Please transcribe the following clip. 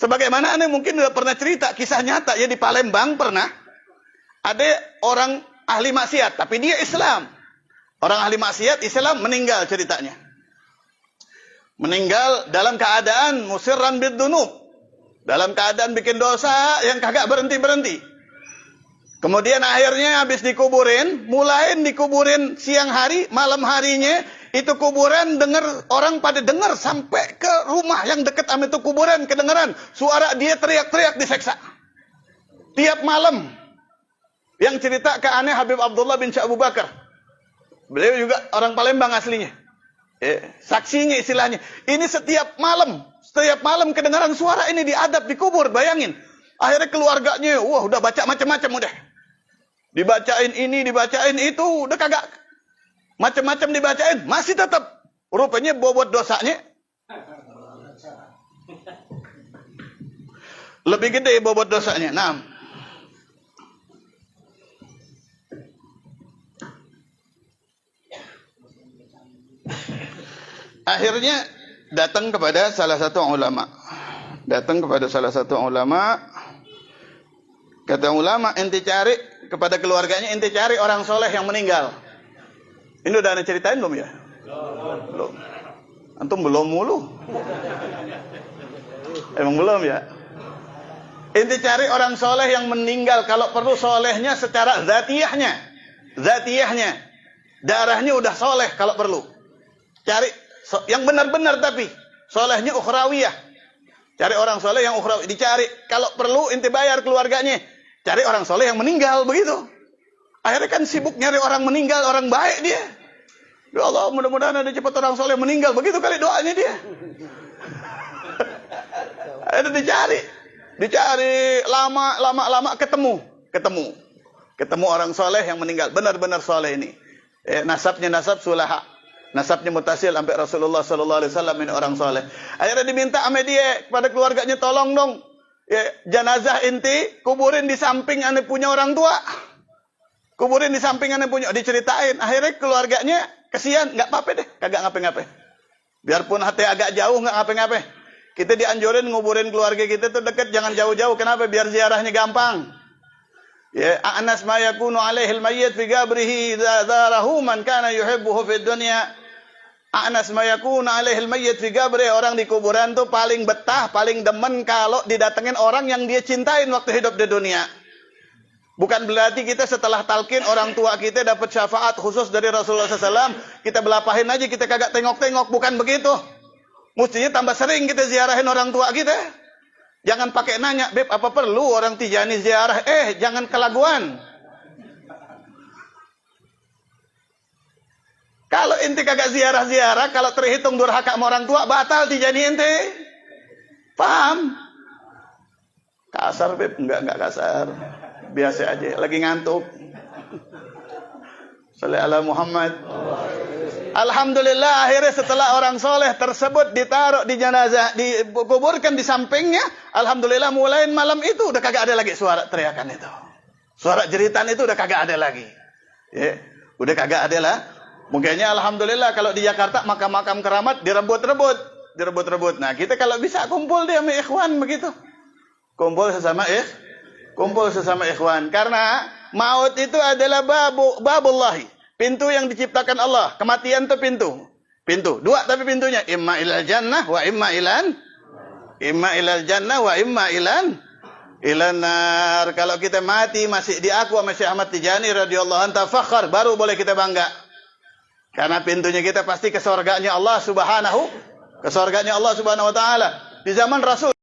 Sebagaimana Anda mungkin sudah pernah cerita kisah nyata ya, di Palembang pernah ada orang ahli maksiat tapi dia Islam. Orang ahli maksiat Islam meninggal ceritanya. Meninggal dalam keadaan musirran bid-dunub. Dalam keadaan bikin dosa yang kagak berhenti-berhenti. Kemudian akhirnya habis dikuburin, mulai dikuburin siang hari, malam harinya itu kuburan orang pada dengar sampai ke rumah yang dekat sama itu kuburan kedengaran suara dia teriak-teriak diseksa. Tiap malam. Yang cerita ke aneh Habib Abdullah bin Syekh Abu Bakar. Beliau juga orang Palembang aslinya. Saksinya istilahnya. Ini setiap malam kedengaran suara ini diadab, dikubur, bayangin. Akhirnya keluarganya, wah udah baca macam-macam udah. Dibacain ini, dibacain itu, udah kagak. Macam-macam dibacain, masih tetap. Rupanya bobot dosanya lebih gede bobot dosanya. Nah, akhirnya datang kepada salah satu ulama. Kata ulama, ente cari kepada keluarganya, ente cari orang soleh yang meninggal. Ini udah Anda ceritain belum ya? Belum. Antum belum mulu. Emang belum ya? Ente cari orang soleh yang meninggal. Kalau perlu solehnya secara zatiyahnya. Darahnya udah soleh kalau perlu. Cari yang benar-benar tapi solehnya ukhrawiyah. Cari orang soleh yang ukhrawi. Dicari. Kalau perlu ente bayar keluarganya. Cari orang soleh yang meninggal begitu. Akhirnya kan sibuk nyari orang meninggal, orang baik dia. Ya Allah, mudah-mudahan ada cepat orang soleh meninggal. Begitu kali doanya dia. Akhirnya dicari lama ketemu orang soleh yang meninggal. Benar-benar soleh ini. Nasabnya nasab sulaha. Nasabnya mutasil sampai Rasulullah sallallahu alaihi wasallam, ini orang soleh. Akhirnya diminta sama dia kepada keluarganya, tolong dong. Jenazah inti kuburin di samping ane punya orang tua. Kuburin di samping ane punya, diceritain. Akhirnya keluarganya kesian, nggak apa-apa deh, kagak ngapain-ngapain. Biarpun hati agak jauh nggak ngapain-ngapain. Kita dianjurin nguburin keluarga kita tuh dekat, jangan jauh-jauh. Kenapa? Biar ziarahnya gampang. Ya, anas ma yakunu alaihil mayyit fi qabrihi idza zarahu man kana yuhibbuhu fid dunya. Anas ma yakunu alaihil mayyit fi qabri, orang di kuburan tuh paling betah, paling demen kalau didatengin orang yang dia cintain waktu hidup di dunia. Bukan berarti kita setelah talqin orang tua kita dapat syafaat khusus dari Rasulullah SAW, kita belapahin aja, kita kagak tengok-tengok. Bukan begitu. Mestinya tambah sering kita ziarahin orang tua kita. Jangan pakai nanya, Beb, apa perlu orang Tijani ziarah? Jangan kelaguan. Kalau ente kagak ziarah-ziarah, kalau terhitung durhaka sama orang tua, batal Tijani ente. Paham? Kasar, Beb. Enggak kasar. Biasa aja, lagi ngantuk. Shalli ala Muhammad. Alhamdulillah, akhirnya setelah orang soleh tersebut ditaruh di jenazah, dikuburkan di sampingnya, alhamdulillah mulai malam itu udah kagak ada lagi suara teriakan itu. Suara jeritan itu udah kagak ada lagi. Ya, udah kagak ada lah. Mungkinnya alhamdulillah kalau di Jakarta makam-makam keramat direbut-rebut. Nah, kita kalau bisa kumpul dia sama ikhwan begitu. Kumpul sesama ikhwan. Karena maut itu adalah babullahi. Pintu yang diciptakan Allah. Kematian itu pintu. Dua tapi pintunya. Imma ilal jannah wa imma ilan nar. Kalau kita mati masih di aku sama Syekh Ahmad Tijani radhiyallahu anhu, fakhar, baru boleh kita bangga. Karena pintunya kita pasti ke surganya Allah Subhanahu wa taala. Di zaman Rasul